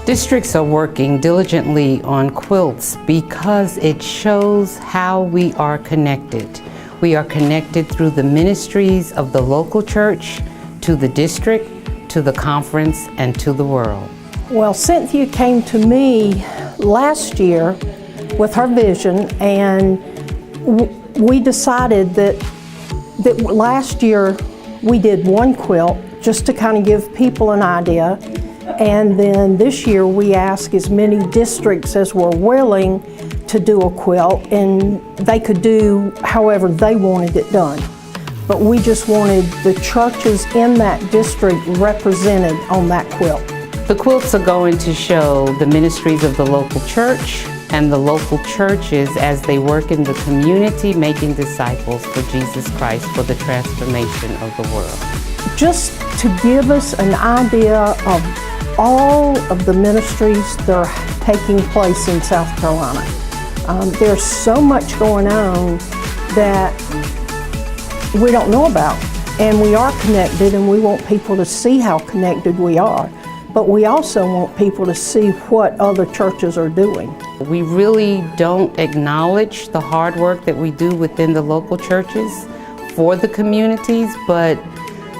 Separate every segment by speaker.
Speaker 1: Districts are working diligently on quilts because it shows how we are connected. We are connected through the ministries of the local church, to the district, to the conference, and to the world.
Speaker 2: Well, Cynthia came to me last year with her vision, and we decided that last year we did one quilt just to kind of give people an idea. And then this year we asked as many districts as were willing to do a quilt, and they could do however they wanted it done. But we just wanted the churches in that district represented on that quilt.
Speaker 1: The quilts are going to show the ministries of the local church and the local churches as they work in the community, making disciples for Jesus Christ for the transformation of the world.
Speaker 2: Just to give us an idea of all of the ministries that are taking place in South Carolina. There's so much going on that we don't know about, and we are connected, and we want people to see how connected we are, but we also want people to see what other churches are doing.
Speaker 1: We really don't acknowledge the hard work that we do within the local churches for the communities, but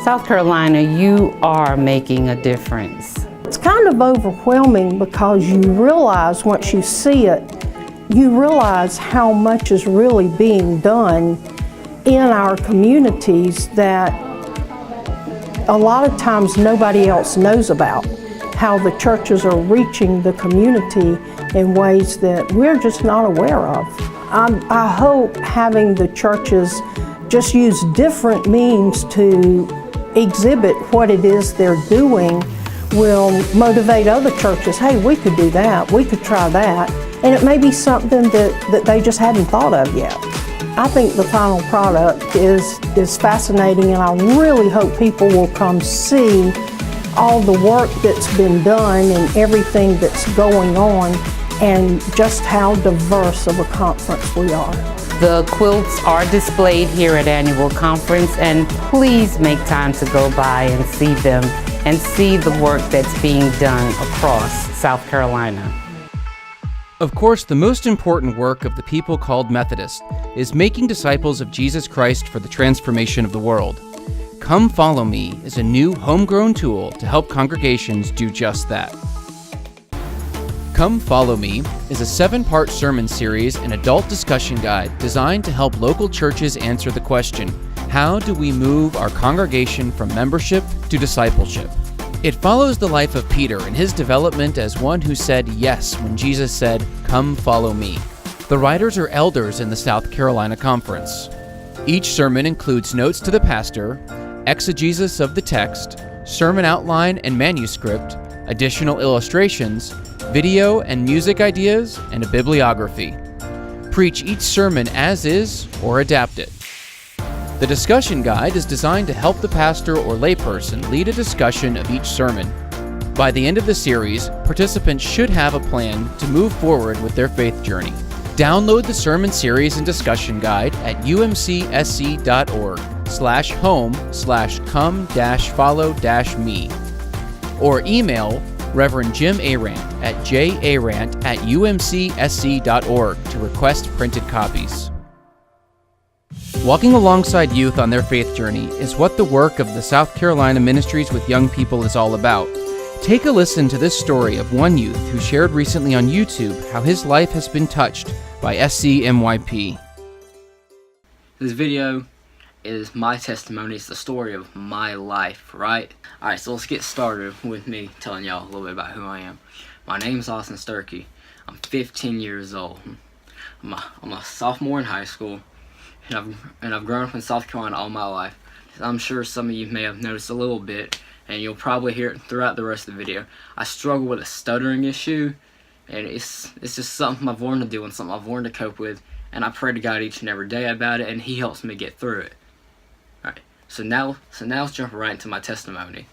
Speaker 1: South Carolina, you are making a difference.
Speaker 2: It's kind of overwhelming because you realize once you see it, you realize how much is really being done in our communities that a lot of times nobody else knows about, how the churches are reaching the community in ways that we're just not aware of. I hope having the churches just use different means to exhibit what it is they're doing will motivate other churches. Hey, we could do that, we could try that, and it may be something that they just hadn't thought of yet. I think the final product is fascinating, and I really hope people will come see all the work that's been done and everything that's going on, and just how diverse of a conference we are.
Speaker 1: The quilts are displayed here at Annual Conference, and please make time to go by and see them and see the work that's being done across South Carolina.
Speaker 3: Of course, the most important work of the people called Methodists is making disciples of Jesus Christ for the transformation of the world. Come Follow Me is a new homegrown tool to help congregations do just that. Come Follow Me is a 7-part sermon series and adult discussion guide designed to help local churches answer the question, how do we move our congregation from membership to discipleship? It follows the life of Peter and his development as one who said yes when Jesus said, "Come follow me." The writers are elders in the South Carolina Conference. Each sermon includes notes to the pastor, exegesis of the text, sermon outline and manuscript, additional illustrations, video and music ideas, and a bibliography. Preach each sermon as is or adapt it. The discussion guide is designed to help the pastor or layperson lead a discussion of each sermon. By the end of the series, participants should have a plan to move forward with their faith journey. Download the sermon series and discussion guide at umcsc.org/home/come-follow-me or email Reverend Jim Arant at jarant@umcsc.org to request printed copies. Walking alongside youth on their faith journey is what the work of the South Carolina Ministries with Young People is all about. Take a listen to this story of one youth who shared recently on YouTube how his life has been touched by SCMYP.
Speaker 4: This video is my testimony. It's the story of my life, right? Alright, so let's get started with me telling y'all a little bit about who I am. My name's Austin Sturkey. I'm 15 years old. I'm a sophomore in high school, and I've grown up in South Carolina all my life. I'm sure some of you may have noticed a little bit, and you'll probably hear it throughout the rest of the video. I struggle with a stuttering issue, and it's just something I've learned to do and something I've learned to cope with, and I pray to God each and every day about it, and He helps me get through it. Alright, so now let's jump right into my testimony.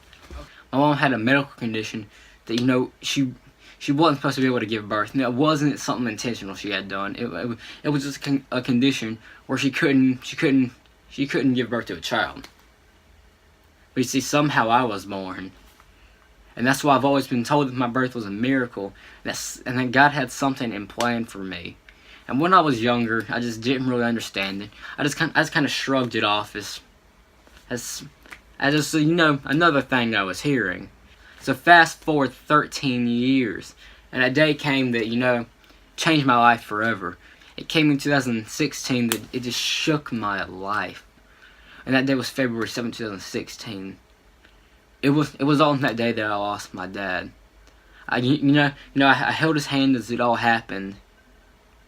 Speaker 4: My mom had a medical condition that, she wasn't supposed to be able to give birth. It wasn't something intentional she had done. It was just a condition where she couldn't give birth to a child. But you see, somehow I was born, And that's why I've always been told that my birth was a miracle, and that God had something in plan for me. And when I was younger, I just didn't really understand it. I just kind of shrugged it off as just, another thing I was hearing. So fast forward 13 years, and a day came that, changed my life forever. It came in 2016 that it just shook my life. And that day was February 7, 2016. It was on that day that I lost my dad. I held his hand as it all happened,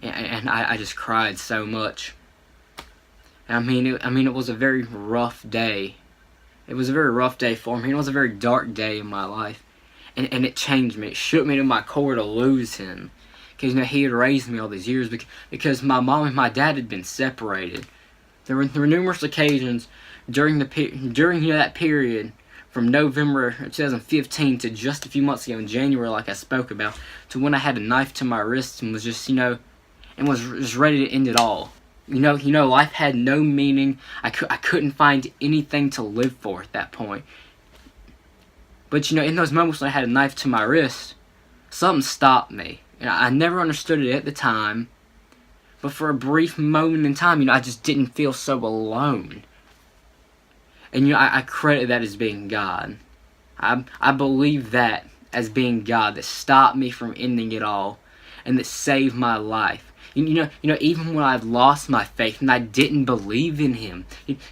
Speaker 4: and I just cried so much. And it was a very rough day. It was a very rough day for me. It was a very dark day in my life, and it changed me. It shook me to my core to lose him, because he had raised me all these years. Because my mom and my dad had been separated. There were numerous occasions during that period, from November 2015 to just a few months ago in January, like I spoke about, to when I had a knife to my wrist and was just, and was just ready to end it all. Life had no meaning. I couldn't find anything to live for at that point. But, in those moments when I had a knife to my wrist, something stopped me. I never understood it at the time, but for a brief moment in time, I just didn't feel so alone. And, I credit that as being God. I believe that as being God that stopped me from ending it all and that saved my life. Even when I lost my faith and I didn't believe in Him,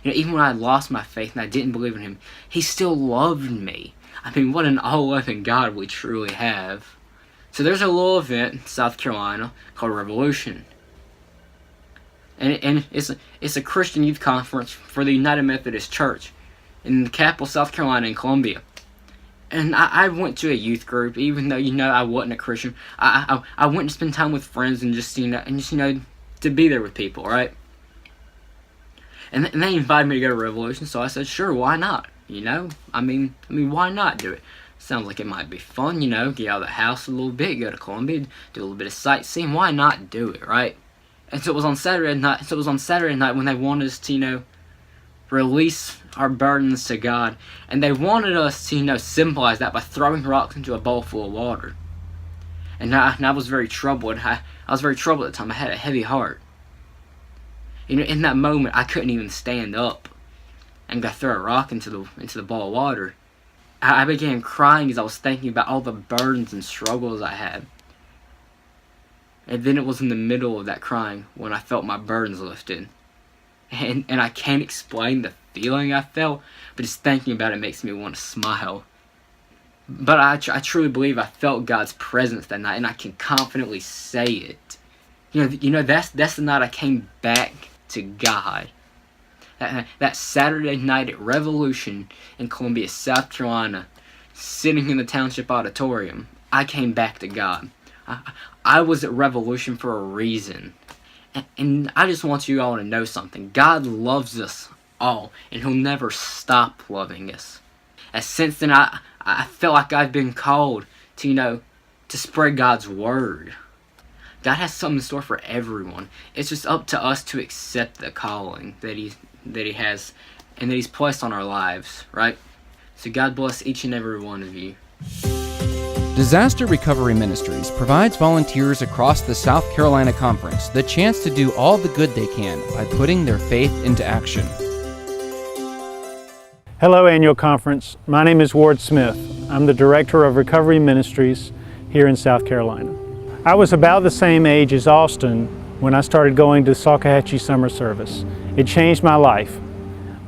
Speaker 4: even when I lost my faith and I didn't believe in Him, He still loved me. What an all-loving God we truly have. So there's a little event in South Carolina called Revolution. And it's a Christian youth conference for the United Methodist Church in the capital, South Carolina, in Columbia. And I went to a youth group, even though I wasn't a Christian. I went to spend time with friends and just to be there with people, right? And they invited me to go to Revolution, so I said, sure, why not? Why not do it? Sounds like it might be fun, get out of the house a little bit, go to Columbia, do a little bit of sightseeing. Why not do it, right? And so it was on Saturday night when they wanted us to, release our burdens to God. And they wanted us to, symbolize that by throwing rocks into a bowl full of water. And I was very troubled. I was very troubled at the time. I had a heavy heart. In that moment, I couldn't even stand up and go throw a rock into the bowl of water. I began crying as I was thinking about all the burdens and struggles I had. And then it was in the middle of that crying when I felt my burdens lifted. And I can't explain the feeling I felt, but just thinking about it makes me want to smile. But I truly believe I felt God's presence that night, and I can confidently say it. That's the night I came back to God. That Saturday night at Revolution in Columbia, South Carolina, sitting in the Township Auditorium, I came back to God. I was at Revolution for a reason. And I just want you all to know something. God loves us all, and He'll never stop loving us. And since then, I felt like I've been called to spread God's word. God has something in store for everyone. It's just up to us to accept the calling that He has and that He's placed on our lives, right? So God bless each and every one of you.
Speaker 3: Disaster Recovery Ministries provides volunteers across the South Carolina Conference the chance to do all the good they can by putting their faith into action.
Speaker 5: Hello, Annual Conference. My name is Ward Smith. I'm the Director of Recovery Ministries here in South Carolina. I was about the same age as Austin when I started going to Salkehatchie Summer Service. It changed my life.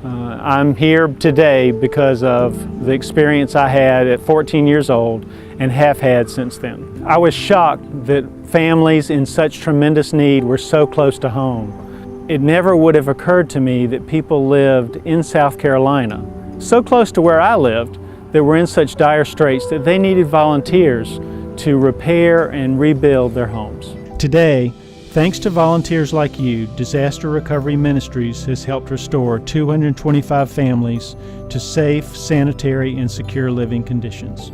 Speaker 5: I'm here today because of the experience I had at 14 years old and have had since then. I was shocked that families in such tremendous need were so close to home. It never would have occurred to me that people lived in South Carolina, so close to where I lived, that were in such dire straits that they needed volunteers to repair and rebuild their homes. Today, thanks to volunteers like you, Disaster Recovery Ministries has helped restore 225 families to safe, sanitary, and secure living conditions.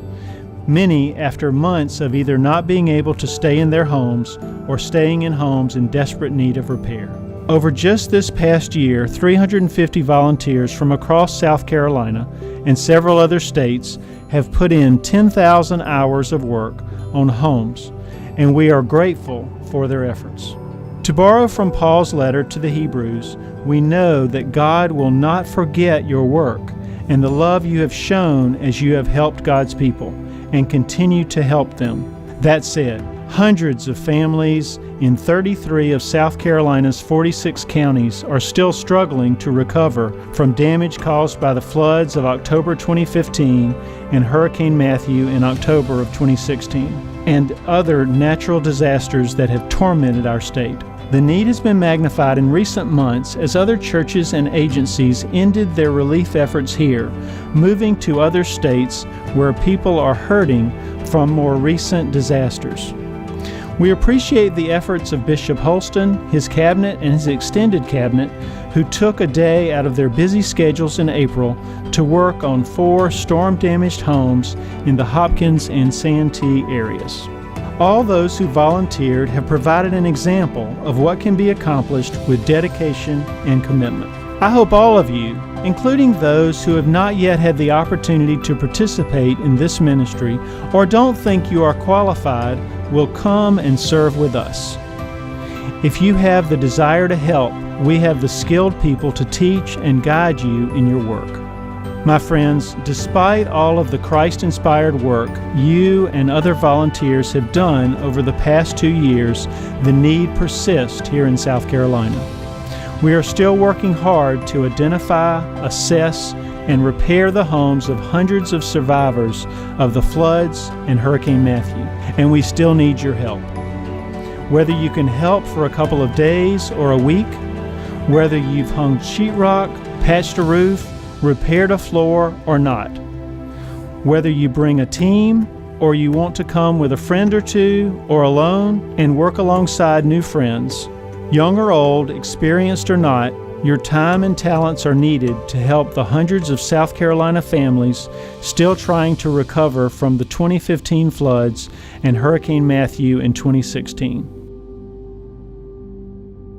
Speaker 5: Many after months of either not being able to stay in their homes or staying in homes in desperate need of repair. Over just this past year, 350 volunteers from across South Carolina and several other states have put in 10,000 hours of work on homes, and we are grateful for their efforts. To borrow from Paul's letter to the Hebrews, we know that God will not forget your work and the love you have shown as you have helped God's people and continue to help them. That said, hundreds of families in 33 of South Carolina's 46 counties are still struggling to recover from damage caused by the floods of October 2015 and Hurricane Matthew in October of 2016, and other natural disasters that have tormented our state. The need has been magnified in recent months as other churches and agencies ended their relief efforts here, moving to other states where people are hurting from more recent disasters. We appreciate the efforts of Bishop Holston, his cabinet, and his extended cabinet, who took a day out of their busy schedules in April to work on 4 storm-damaged homes in the Hopkins and Santee areas. All those who volunteered have provided an example of what can be accomplished with dedication and commitment. I hope all of you, including those who have not yet had the opportunity to participate in this ministry or don't think you are qualified, will come and serve with us. If you have the desire to help, we have the skilled people to teach and guide you in your work. My friends, despite all of the Christ-inspired work you and other volunteers have done over the past 2 years, the need persists here in South Carolina. We are still working hard to identify, assess, and repair the homes of hundreds of survivors of the floods and Hurricane Matthew, and we still need your help. Whether you can help for a couple of days or a week, whether you've hung sheetrock, patched a roof, repaired a floor or not, whether you bring a team or you want to come with a friend or two or alone and work alongside new friends, young or old, experienced or not, your time and talents are needed to help the hundreds of South Carolina families still trying to recover from the 2015 floods and Hurricane Matthew in 2016.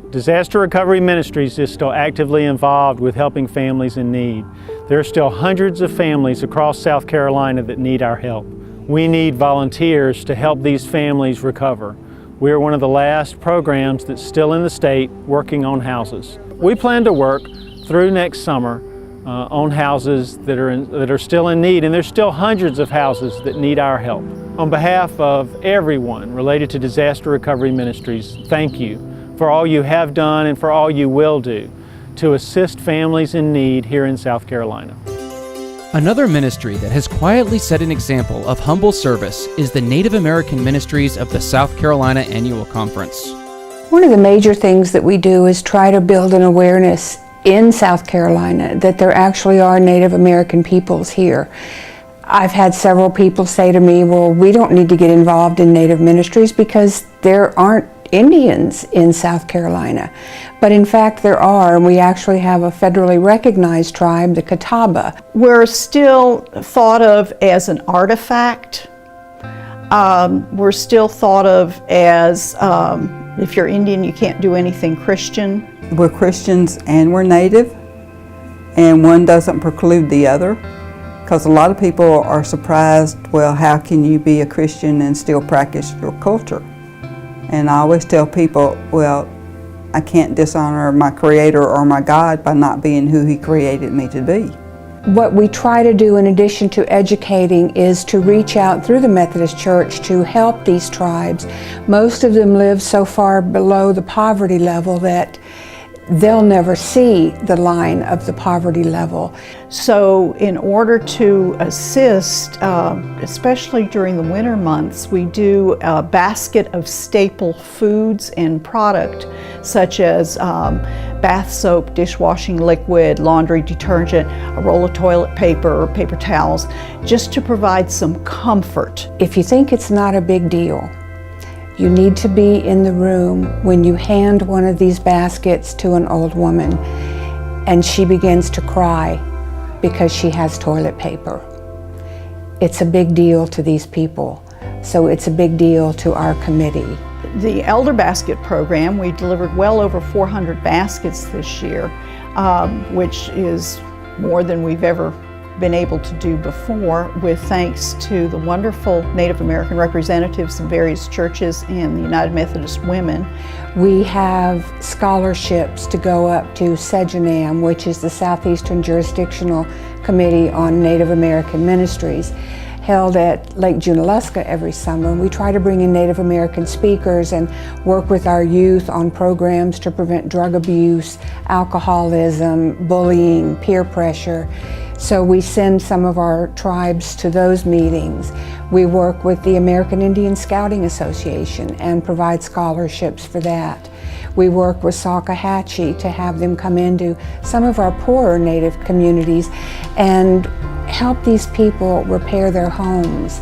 Speaker 5: Disaster Recovery Ministries is still actively involved with helping families in need. There are still hundreds of families across South Carolina that need our help. We need volunteers to help these families recover. We are one of the last programs that's still in the state working on houses. We plan to work through next summer on houses that are still in need, and there's still hundreds of houses that need our help. On behalf of everyone related to Disaster Recovery Ministries, thank you for all you have done and for all you will do to assist families in need here in South Carolina.
Speaker 3: Another ministry that has quietly set an example of humble service is the Native American Ministries of the South Carolina Annual Conference.
Speaker 6: One of the major things that we do is try to build an awareness in South Carolina that there actually are Native American peoples here. I've had several people say to me, well, we don't need to get involved in Native ministries because there aren't Indians in South Carolina. But in fact there are, and we actually have a federally recognized tribe, the Catawba.
Speaker 2: We're still thought of as an artifact. We're still thought of as, if you're Indian, you can't do anything Christian.
Speaker 7: We're Christians and we're Native, and one doesn't preclude the other, because a lot of people are surprised, well, how can you be a Christian and still practice your culture? And I always tell people, well, I can't dishonor my Creator or my God by not being who He created me to be.
Speaker 6: What we try to do in addition to educating is to reach out through the Methodist Church to help these tribes. Most of them live so far below the poverty level that they'll never see the line of the poverty level.
Speaker 2: So in order to assist, especially during the winter months, we do a basket of staple foods and product such as bath soap, dishwashing liquid, laundry detergent, a roll of toilet paper, paper towels, just to provide some comfort.
Speaker 6: If you think it's not a big deal, you need to be in the room when you hand one of these baskets to an old woman and she begins to cry because she has toilet paper. It's a big deal to these people, so it's a big deal to our committee.
Speaker 2: The Elder Basket program, we delivered well over 400 baskets this year, which is more than we've ever been able to do before, with thanks to the wonderful Native American representatives in various churches and the United Methodist Women.
Speaker 6: We have scholarships to go up to SEJANAM, which is the Southeastern Jurisdictional Committee on Native American Ministries, held at Lake Junaluska every summer. We try to bring in Native American speakers and work with our youth on programs to prevent drug abuse, alcoholism, bullying, peer pressure. So we send some of our tribes to those meetings. We work with the American Indian Scouting Association and provide scholarships for that. We work with Salkehatchie to have them come into some of our poorer Native communities and help these people repair their homes.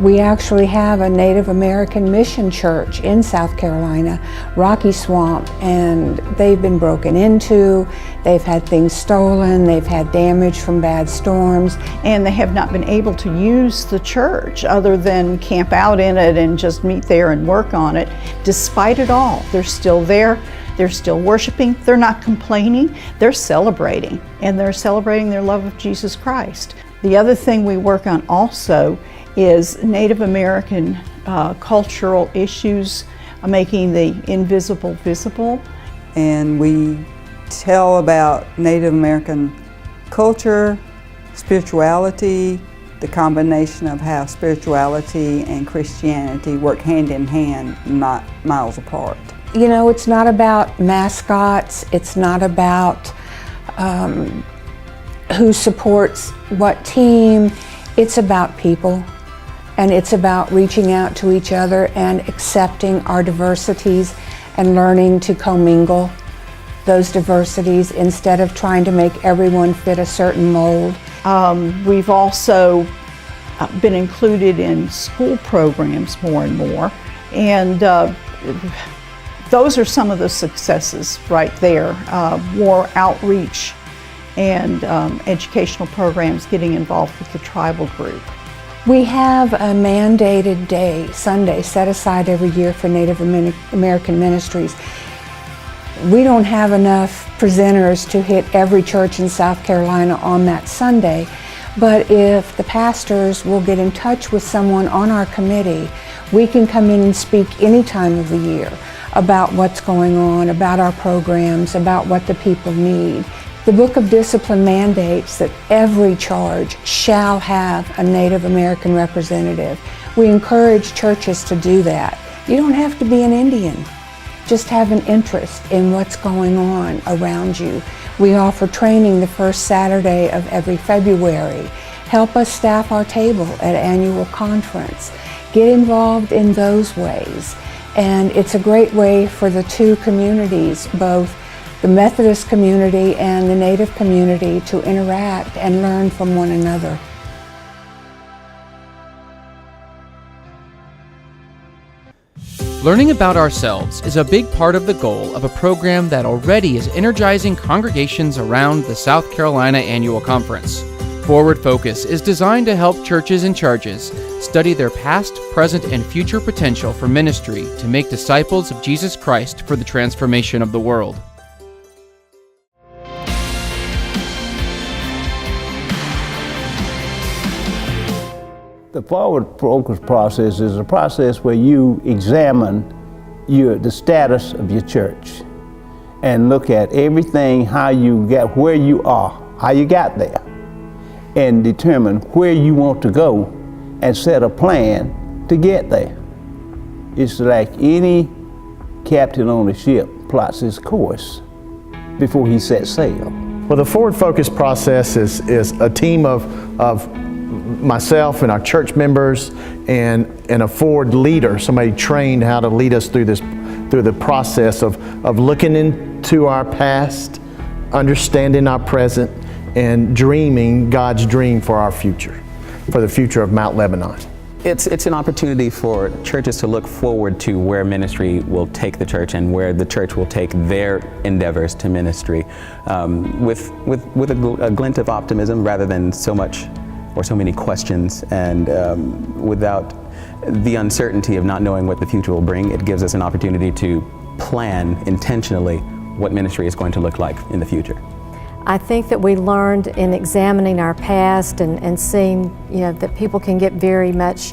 Speaker 6: We actually have a Native American mission church in South Carolina, Rocky Swamp, and they've been broken into, they've had things stolen, they've had damage from bad storms.
Speaker 2: And they have not been able to use the church other than camp out in it and just meet there and work on it. Despite it all, they're still there, they're still worshiping, they're not complaining, they're celebrating, and they're celebrating their love of Jesus Christ. The other thing we work on also is Native American cultural issues, making the invisible visible.
Speaker 7: And we tell about Native American culture, spirituality, the combination of how spirituality and Christianity work hand in hand, not miles apart.
Speaker 6: You know, it's not about mascots, it's not about who supports what team, it's about people. And it's about reaching out to each other and accepting our diversities and learning to commingle those diversities instead of trying to make everyone fit a certain mold.
Speaker 2: We've also been included in school programs more and more, and those are some of the successes right there. More outreach and educational programs getting involved with the tribal group.
Speaker 6: We have a mandated day, Sunday, set aside every year for Native American Ministries. We don't have enough presenters to hit every church in South Carolina on that Sunday, but if the pastors will get in touch with someone on our committee, we can come in and speak any time of the year about what's going on, about our programs, about what the people need. The Book of Discipline mandates that every charge shall have a Native American representative. We encourage churches to do that. You don't have to be an Indian. Just have an interest in what's going on around you. We offer training the first Saturday of every February. Help us staff our table at annual conference. Get involved in those ways. And it's a great way for the two communities, both the Methodist community and the Native community, to interact and learn from one another.
Speaker 3: Learning about ourselves is a big part of the goal of a program that already is energizing congregations around the South Carolina Annual Conference. Forward Focus is designed to help churches and charges study their past, present, and future potential for ministry to make disciples of Jesus Christ for the transformation of the world.
Speaker 8: The Forward Focus process is a process where you examine the status of your church and look at everything, how you get where you are, how you got there, and determine where you want to go and set a plan to get there. It's like any captain on a ship plots his course before he sets sail.
Speaker 9: Well, the Forward Focus process is a team of myself and our church members and a forward leader, somebody trained how to lead us through the process of looking into our past, understanding our present, and dreaming God's dream for our future, for the future of Mount Lebanon.
Speaker 10: It's an opportunity for churches to look forward to where ministry will take the church and where the church will take their endeavors to ministry, with a glint of optimism rather than so much or so many questions, and without the uncertainty of not knowing what the future will bring, it gives us an opportunity to plan intentionally what ministry is going to look like in the future.
Speaker 11: I think that we learned in examining our past and seeing, that people can get very much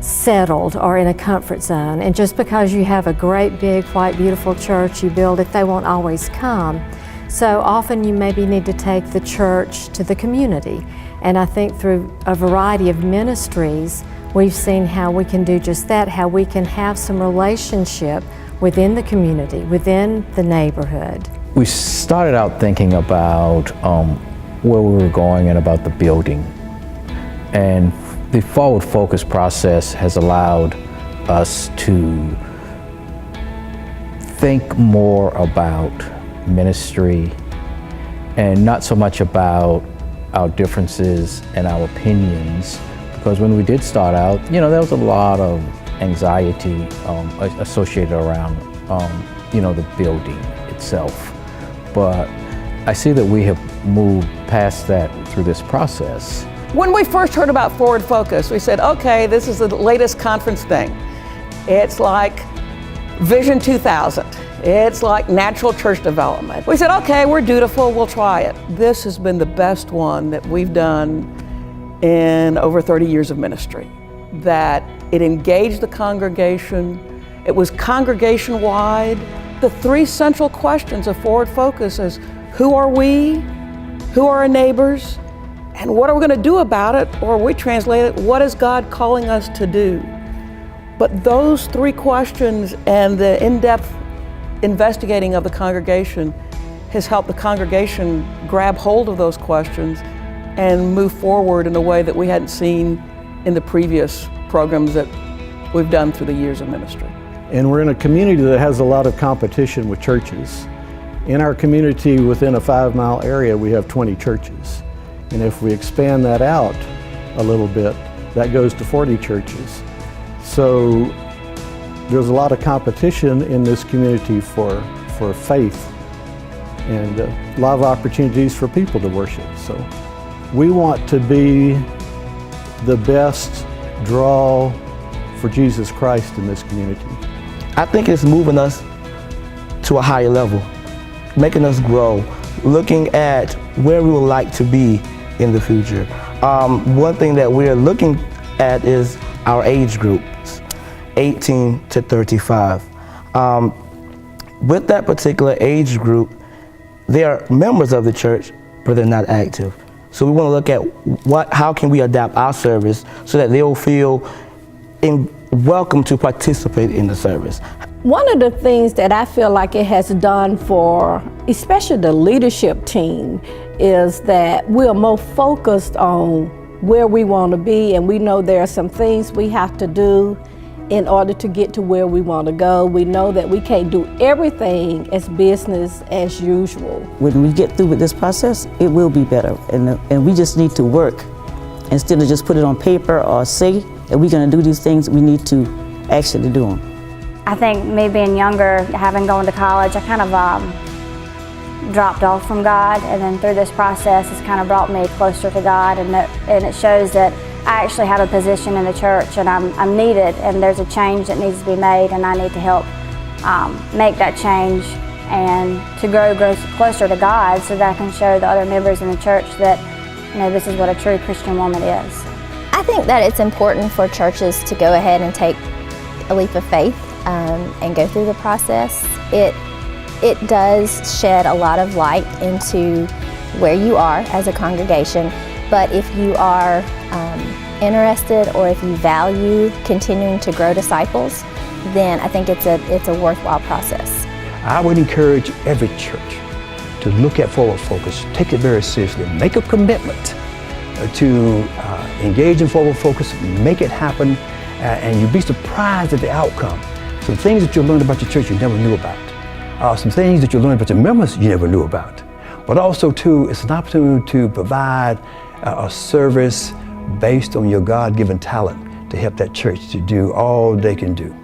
Speaker 11: settled or in a comfort zone. And just because you have a great, big, white, beautiful church you build it, they won't always come. So often you maybe need to take the church to the community. And I think through a variety of ministries, we've seen how we can do just that, how we can have some relationship within the community, within the neighborhood.
Speaker 12: We started out thinking about where we were going and about the building. And the forward focus process has allowed us to think more about ministry and not so much about our differences and our opinions, because when we did start out, there was a lot of anxiety associated around the building itself. But I see that we have moved past that through this process.
Speaker 13: When we first heard about Forward Focus, we said, okay, this is the latest conference thing. It's like Vision 2000. It's like natural church development. We said, okay, we're dutiful, we'll try it. This has been the best one that we've done in over 30 years of ministry. That it engaged the congregation, it was congregation-wide. The three central questions of Forward Focus is, who are we, who are our neighbors, and what are we going to do about it? Or we translate it, what is God calling us to do? But those three questions and the in-depth investigating of the congregation has helped the congregation grab hold of those questions and move forward in a way that we hadn't seen in the previous programs that we've done through the years of ministry.
Speaker 5: And we're in a community that has a lot of competition with churches. In our community, within a 5-mile area, we have 20 churches. And if we expand that out a little bit, that goes to 40 churches. So there's a lot of competition in this community for faith and a lot of opportunities for people to worship. So we want to be the best draw for Jesus Christ in this community.
Speaker 14: I think it's moving us to a higher level, making us grow, looking at where we would like to be in the future. One thing that we're looking at is our age groups, 18 to 35. With that particular age group, they are members of the church, but they're not active. So we want to look at how can we adapt our service so that they'll feel welcome to participate in the service.
Speaker 2: One of the things that I feel like it has done for especially the leadership team is that we're more focused on where we want to be, and we know there are some things we have to do in order to get to where we want to go. We know that we can't do everything as business as usual.
Speaker 15: When we get through with this process, it will be better, and we just need to work. Instead of just put it on paper or say that we're going to do these things, we need to actually do them.
Speaker 16: I think me being younger, having gone to college, I kind of dropped off from God, and then through this process it's kind of brought me closer to God, and it shows that I actually have a position in the church and I'm needed, and there's a change that needs to be made, and I need to help make that change and to grow closer to God so that I can show the other members in the church that this is what a true Christian woman is.
Speaker 17: I think that it's important for churches to go ahead and take a leap of faith and go through the process. It does shed a lot of light into where you are as a congregation, but if you are interested or if you value continuing to grow disciples, then I think it's a worthwhile process.
Speaker 18: I would encourage every church to look at Forward Focus, take it very seriously, make a commitment to engage in Forward Focus, make it happen, and you'll be surprised at the outcome. Some things that you'll learn about your church you never knew about. Some things that you'll learn about your members you never knew about. But also too, it's an opportunity to provide a service based on your God-given talent to help that church to do all they can do.